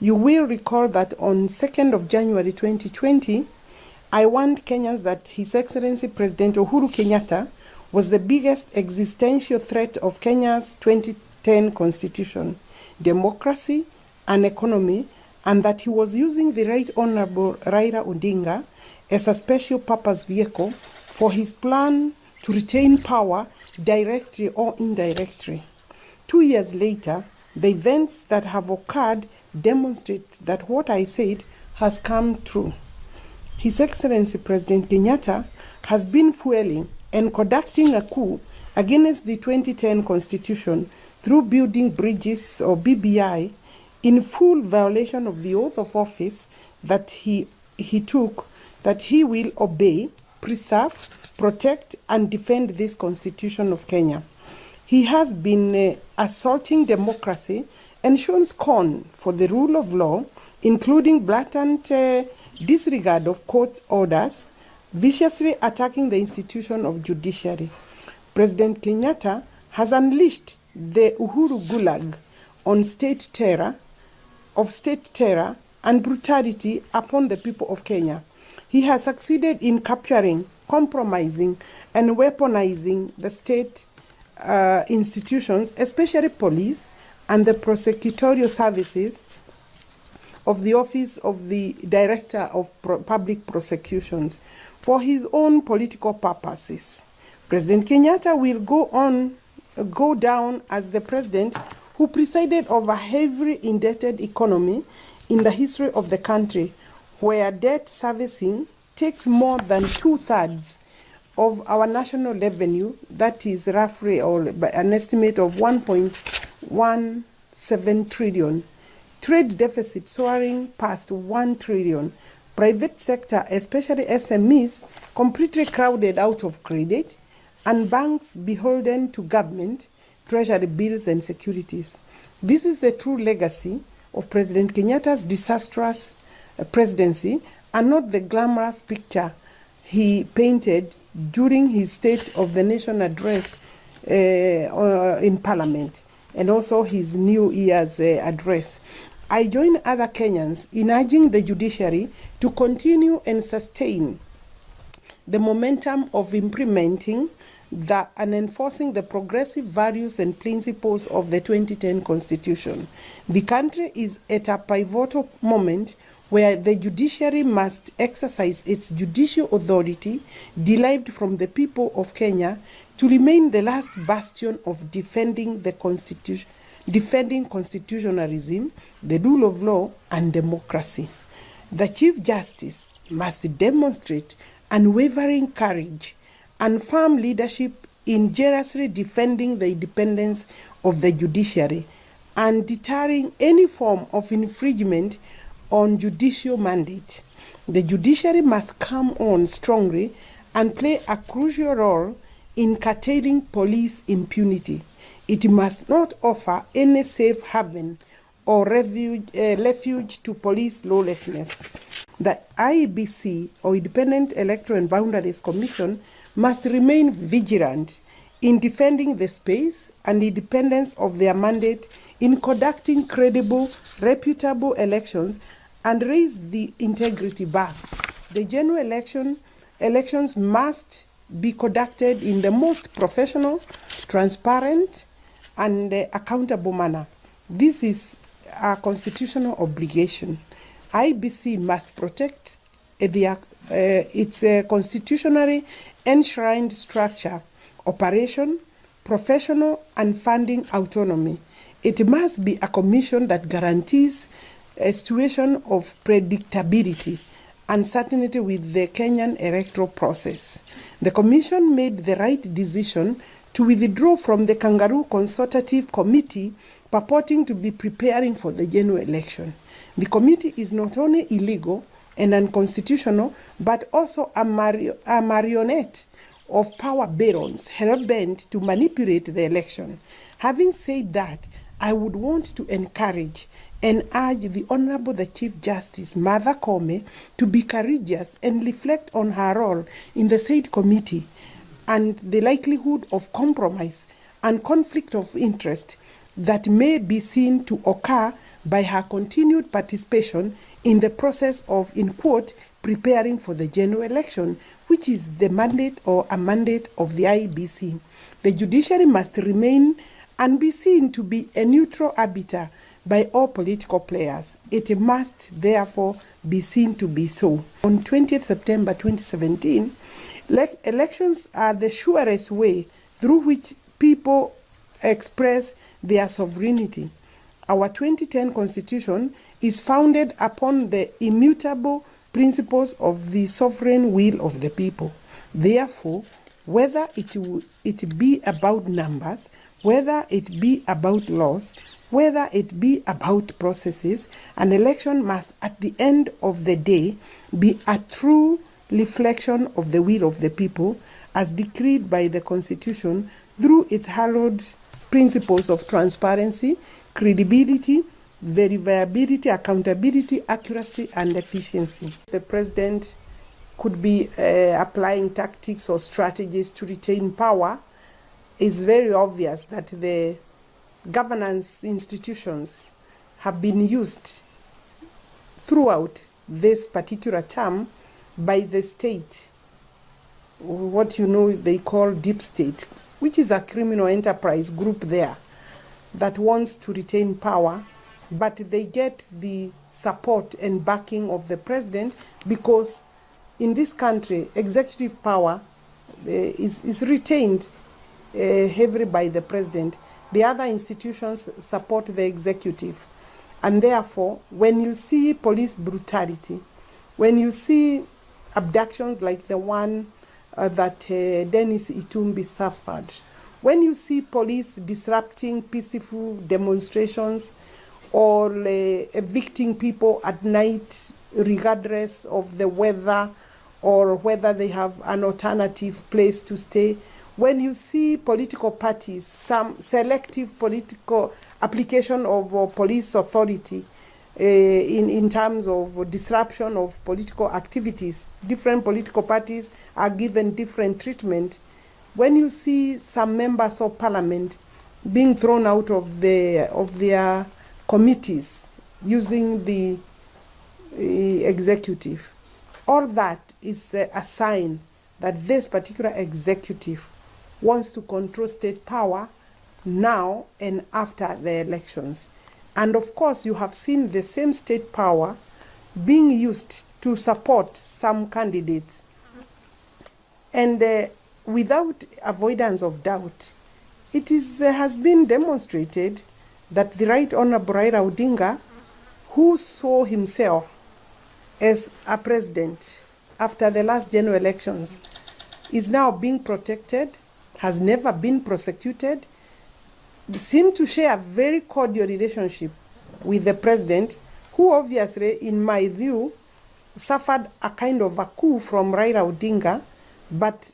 You will recall that on 2nd of January 2020, I warned Kenyans that His Excellency President Uhuru Kenyatta was the biggest existential threat of Kenya's 2010 constitution, democracy, and economy, and that he was using the Right Honorable Raila Odinga as a special purpose vehicle for his plan to retain power directly or indirectly. 2 years later, the events that have occurred demonstrate that what I said has come true. His Excellency President Kenyatta has been fueling and conducting a coup against the 2010 Constitution through building bridges or BBI in full violation of the oath of office that he took, that he will obey, preserve, protect, and defend this Constitution of Kenya. He has been assaulting democracy and shown scorn for the rule of law, including blatant disregard of court orders, viciously attacking the institution of judiciary. President Kenyatta has unleashed the Uhuru Gulag on state terror and brutality upon the people of Kenya. He has succeeded in capturing, compromising, and weaponizing the state institutions, especially police and the prosecutorial services of the Office of the Director of Public Prosecutions for his own political purposes. President Kenyatta will go down as the president who presided over a heavily indebted economy in the history of the country, where debt servicing takes more than 2/3 of our national revenue, that is roughly or by an estimate of 1.17 trillion. Trade deficit soaring past 1 trillion. Private sector, especially SMEs, completely crowded out of credit, and banks beholden to government, treasury bills, and securities. This is the true legacy of President Kenyatta's disastrous presidency, and not the glamorous picture he painted during his State of the Nation address in Parliament, and also his New Year's address. I join other Kenyans in urging the judiciary to continue and sustain the momentum of implementing and enforcing the progressive values and principles of the 2010 Constitution. The country is at a pivotal moment where the judiciary must exercise its judicial authority derived from the people of Kenya to remain the last bastion of defending constitutionalism, the rule of law, and democracy. The Chief Justice must demonstrate unwavering courage and firm leadership in jealously defending the independence of the judiciary and deterring any form of infringement on judicial mandate. The judiciary must come on strongly and play a crucial role in curtailing police impunity. It must not offer any safe haven or refuge to police lawlessness. The IEBC, or Independent Electoral and Boundaries Commission, must remain vigilant in defending the space and independence of their mandate in conducting credible, reputable elections and raise the integrity bar. The general elections must be conducted in the most professional, transparent, and accountable manner. This is a constitutional obligation. IBC must protect its constitutionally enshrined structure, operation, professional, and funding autonomy. It must be a commission that guarantees a situation of predictability and certainty with the Kenyan electoral process. The commission made the right decision to withdraw from the Kangaroo Consultative Committee purporting to be preparing for the general election. The committee is not only illegal and unconstitutional, but also a marionette of power barons hell-bent to manipulate the election. Having said that, I would want to encourage and urge the Honorable the Chief Justice, Martha Koome, to be courageous and reflect on her role in the said committee and the likelihood of compromise and conflict of interest that may be seen to occur by her continued participation in the process of, in quote, preparing for the general election, which is the mandate or a mandate of the IEBC. The judiciary must remain and be seen to be a neutral arbiter by all political players. It must therefore be seen to be so. On 20th September 2017, elections are the surest way through which people express their sovereignty. Our 2010 Constitution is founded upon the immutable principles of the sovereign will of the people. Therefore, whether it be about numbers, whether it be about laws, whether it be about processes, an election must at the end of the day be a true reflection of the will of the people as decreed by the Constitution through its hallowed principles of transparency, credibility, verifiability, accountability, accuracy, and efficiency. The president could be applying tactics or strategies to retain power. It's very obvious that the governance institutions have been used throughout this particular term by the state, what they call deep state, which is a criminal enterprise group there that wants to retain power, but they get the support and backing of the president because in this country, executive power is retained heavily by the president. The other institutions support the executive. And therefore, when you see police brutality, when you see abductions like the one that Dennis Itumbi suffered, when you see police disrupting peaceful demonstrations or evicting people at night regardless of the weather or whether they have an alternative place to stay, when you see political parties, some selective political application of police authority in terms of disruption of political activities, different political parties are given different treatment. When you see some members of parliament being thrown out of their committees using the executive, all that is a sign that this particular executive wants to control state power now and after the elections. And of course, you have seen the same state power being used to support some candidates. And without avoidance of doubt, it has been demonstrated that the Right Honorable Raila Odinga, who saw himself as a president after the last general elections, is now being protected, has never been prosecuted, seem to share a very cordial relationship with the president, who obviously, in my view, suffered a kind of a coup from Raila Odinga, but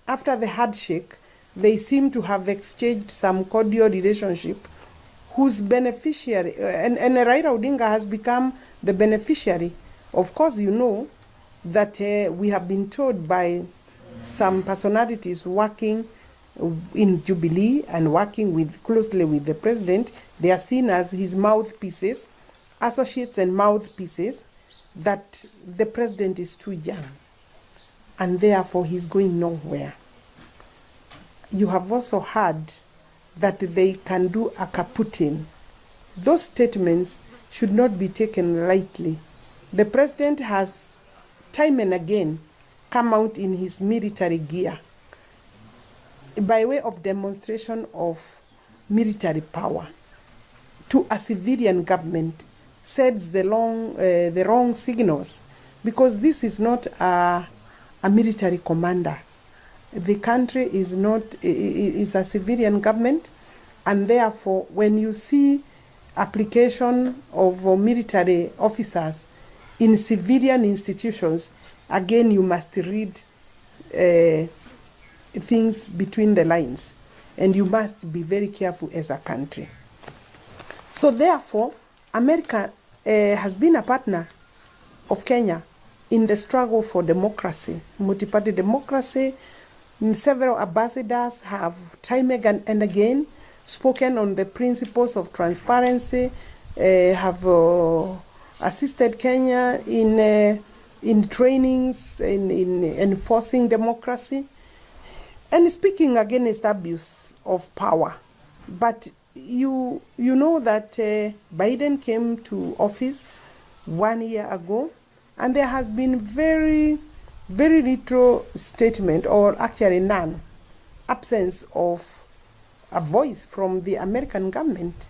after the handshake, they seem to have exchanged some cordial relationship, whose beneficiary, and Raila Odinga has become the beneficiary. Of course, you know that we have been told by some personalities working in Jubilee and working closely with the president, they are seen as his mouthpieces, associates and mouthpieces, that the president is too young and therefore he's going nowhere. You have also heard that they can do a kaputting. Those statements should not be taken lightly. The president has time and again come out in his military gear by way of demonstration of military power to a civilian government, sends the wrong signals, because this is not a military commander. The country is a civilian government, and therefore when you see application of military officers in civilian institutions, again you must read things between the lines, and you must be very careful as a country. So therefore, America has been a partner of Kenya in the struggle for democracy, multi-party democracy. Several ambassadors have time and again spoken on the principles of transparency, have assisted Kenya in trainings, in enforcing democracy, and speaking against abuse of power. But you know that Biden came to office 1 year ago, and there has been very little statement, or actually none, absence of a voice from the American government,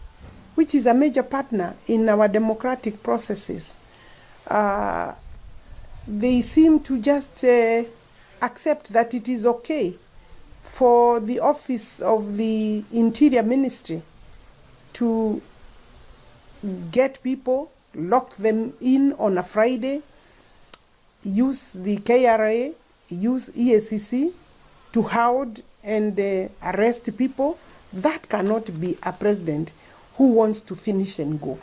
which is a major partner in our democratic processes. They seem to just accept that it is okay for the office of the Interior Ministry to get people, lock them in on a Friday, use the KRA, use EACC to hold and arrest people. That cannot be a president who wants to finish and go.